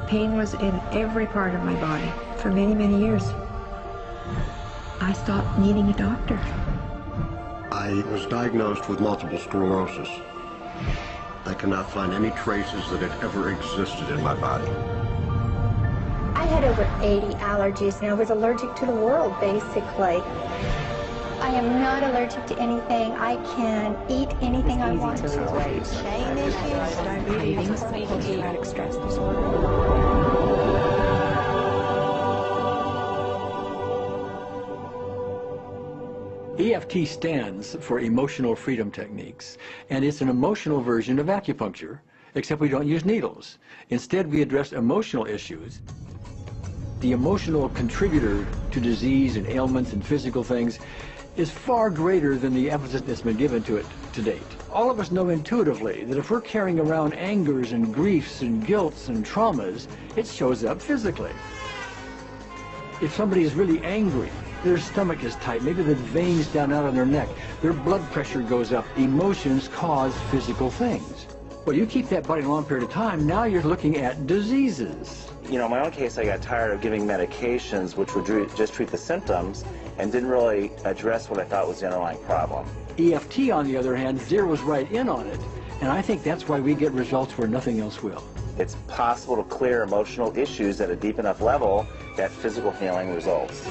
Pain was in every part of my body for many, many years. I stopped needing a doctor. I was diagnosed with multiple sclerosis. I cannot find any traces that it ever existed in my body. I had over 80 allergies, and I was allergic to the world, basically. I am not allergic to anything. I can eat anything I want to. Pain issues, Diabetes, post-traumatic stress disorder. EFT stands for Emotional Freedom Techniques, and it's an emotional version of acupuncture, except we don't use needles. Instead, we address emotional issues. The emotional contributor to disease and ailments and physical things is far greater than the emphasis that's been given to it to date. All of us know intuitively that if we're carrying around angers and griefs and guilts and traumas, it shows up physically. If somebody is really angry, their stomach is tight, maybe the veins down out on their neck, their blood pressure goes up. Emotions cause physical things. Well, you keep that body a long period of time, now you're looking at diseases. You know, in my own case, I got tired of giving medications which would just treat the symptoms and didn't really address what I thought was the underlying problem. EFT, on the other hand, zeroes right in on it, and I think that's why we get results where nothing else will. It's possible to clear emotional issues at a deep enough level that physical healing results.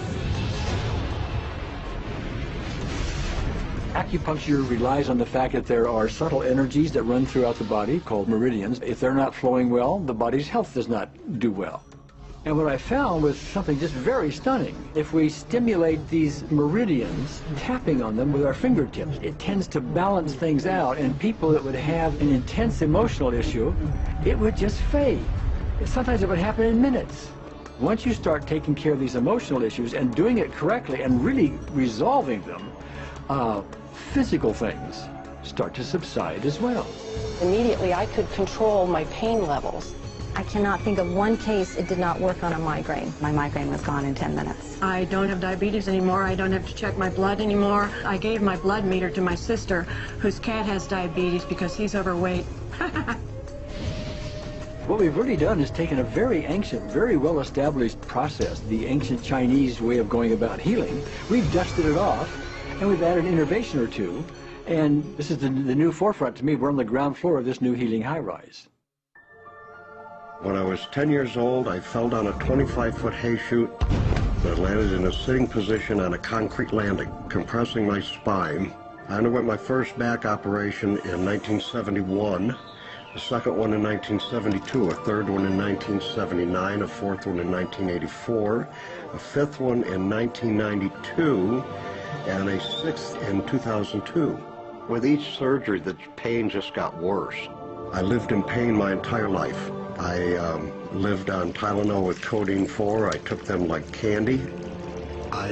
Acupuncture relies on the fact that there are subtle energies that run throughout the body called meridians. If they're not flowing well, the body's health does not do well. And what I found was something just very stunning. If we stimulate these meridians, tapping on them with our fingertips, it tends to balance things out, and people that would have an intense emotional issue, it would just fade. Sometimes it would happen in minutes. Once you start taking care of these emotional issues and doing it correctly and really resolving them, physical things start to subside as well. Immediately, I could control my pain levels. I cannot think of one case it did not work on a migraine. My migraine was gone in 10 minutes. I don't have diabetes anymore. I don't have to check my blood anymore. I gave my blood meter to my sister, whose cat has diabetes because he's overweight. What we've really done is taken a very ancient, very well-established process, the ancient Chinese way of going about healing. We've dusted it off, and we've added an innovation or two, and this is the new forefront to me. We're on the ground floor of this new healing high-rise. When I was 10 years old, I fell down a 25-foot hay chute that landed in a sitting position on a concrete landing, compressing my spine. I underwent my first back operation in 1971, a second one in 1972, a third one in 1979, a fourth one in 1984, a fifth one in 1992, and a sixth in 2002. With each surgery, the pain just got worse. I lived in pain my entire life. I lived on Tylenol with codeine 4. I took them like candy. I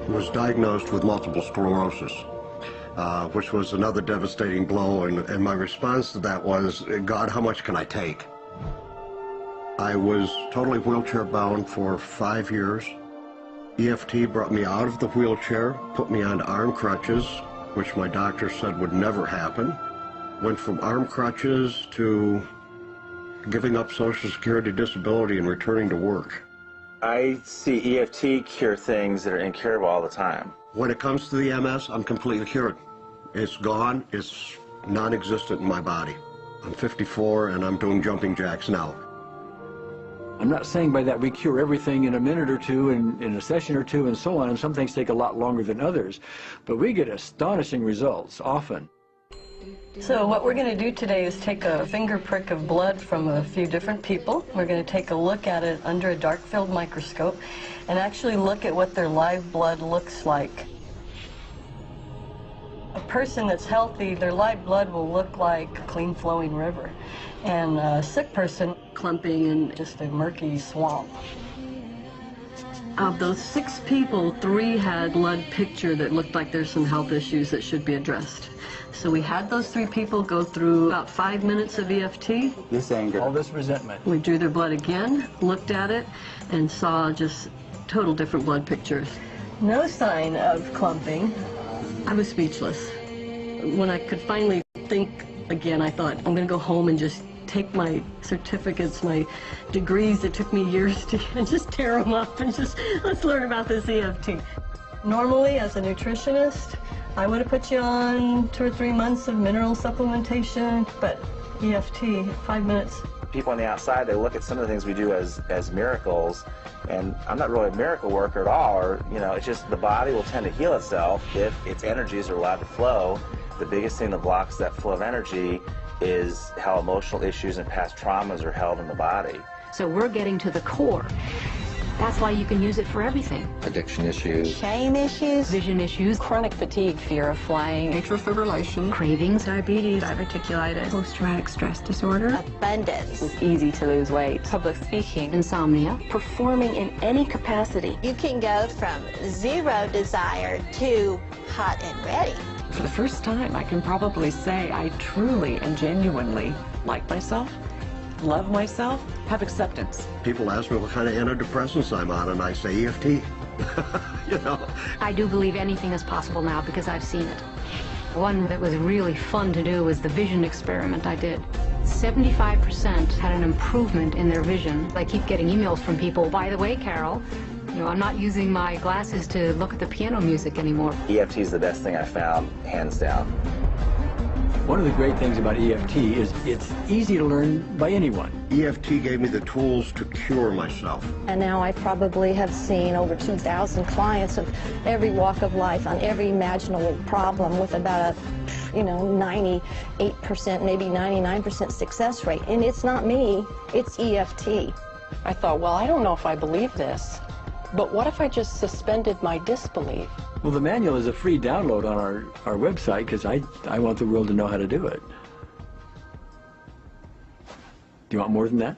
was diagnosed with multiple sclerosis, which was another devastating blow, and my response to that was, God, how much can I take? I was totally wheelchair bound for 5 years. EFT brought me out of the wheelchair, put me on arm crutches, which my doctor said would never happen. Went from arm crutches to giving up Social Security disability and returning to work. I see EFT cure things that are incurable all the time. When it comes to the MS, I'm completely cured. It's gone. It's non-existent in my body. I'm 54 and I'm doing jumping jacks now. I'm not saying by that we cure everything in a minute or two, in a session or two, and so on, and some things take a lot longer than others, but we get astonishing results often. So what we're going to do today is take a finger prick of blood from a few different people. We're going to take a look at it under a dark field microscope and actually look at what their live blood looks like. A person that's healthy, their live blood will look like a clean flowing river, and a sick person clumping in just a murky swamp. Of those 6 people, 3 had blood picture that looked like there's some health issues that should be addressed. So we had those 3 people go through about 5 minutes of EFT. This anger. All this resentment. We drew their blood again, looked at it, and saw just total different blood pictures. No sign of clumping. I was speechless. When I could finally think again, I thought, I'm going to go home and just take my certificates, my degrees that took me years to and just tear them up and just, let's learn about this EFT. Normally, as a nutritionist, I would have put you on 2 or 3 months of mineral supplementation, but EFT, 5 minutes. People on the outside, they look at some of the things we do as miracles, and I'm not really a miracle worker at all, or, you know, it's just the body will tend to heal itself if its energies are allowed to flow. The biggest thing that blocks that flow of energy is how emotional issues and past traumas are held in the body. So we're getting to the core. That's why you can use it for everything. Addiction issues. Shame issues. Vision issues. Chronic fatigue, fear of flying. Atrial fibrillation. Cravings. Diabetes, diverticulitis, post-traumatic stress disorder. Abundance. It's easy to lose weight. Public speaking. Insomnia. Performing in any capacity. You can go from zero desire to hot and ready. For the first time, I can probably say I truly and genuinely like myself, love myself, have acceptance. People ask me what kind of antidepressants I'm on, and I say EFT. You know. I do believe anything is possible now because I've seen it. One that was really fun to do was the vision experiment I did. 75% had an improvement in their vision. I keep getting emails from people, by the way, Carol, you know, I'm not using my glasses to look at the piano music anymore. EFT is the best thing I found, hands down. One of the great things about EFT is it's easy to learn by anyone. EFT gave me the tools to cure myself. And now I probably have seen over 2,000 clients of every walk of life on every imaginable problem with about a, 98%, maybe 99% success rate. And it's not me, it's EFT. I thought, well, I don't know if I believe this, but what if I just suspended my disbelief? Well, the manual is a free download on our website because I want the world to know how to do it. Do you want more than that?